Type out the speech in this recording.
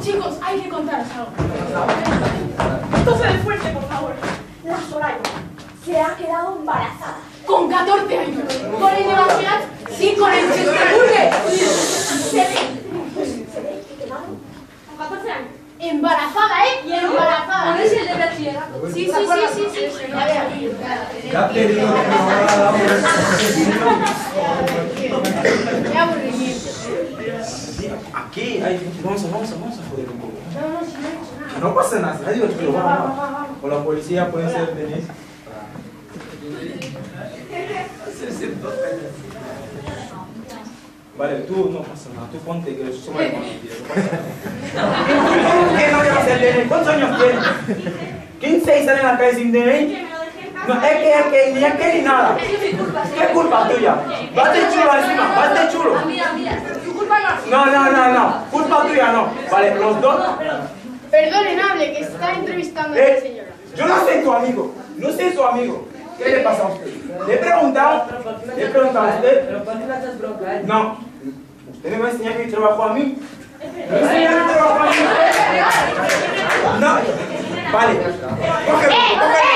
chicos, hay que contaros algo. Esto se ve fuerte, por favor. La Soraya se ha quedado embarazada. Con 14 años. ¿Con el Sebastián? Sí, con el Chesterburger. Se ve que quedaron con 14 años. Embarazada, ¿eh? Y embarazada. ¿No es el de bachillerato? Sí. Ya te digo que no va a dar Qué aburrimiento. aquí, vamos a joder un poco. No, No pasa nada, es divertido, vamos. O la policía puede ser Denise. Vale, tú no pasa nada, tú ponte que somos hermanos, tío, no pasa nada. ¿Cómo que no le vas a hacer DNI? ¿Cuántos años tienes? 15 y sale en la calle sin DNI. No, es que ni es que ni nada. ¿Qué culpa tuya? Vas de chulo encima, vas de chulo. Mira, tu culpa no. No, culpa tuya no. Vale, los dos. Perdonen, hable, que está entrevistando a la señora. Yo no soy tu amigo, no soy su amigo. ¿Qué le pasa a usted? Le he preguntado a usted. ¿Pero por qué no haces bronca? No. ¿Usted me va a enseñar mi trabajo a mí? ¿Me va a enseñar mi trabajo a mí? No. Vale. Cógelo.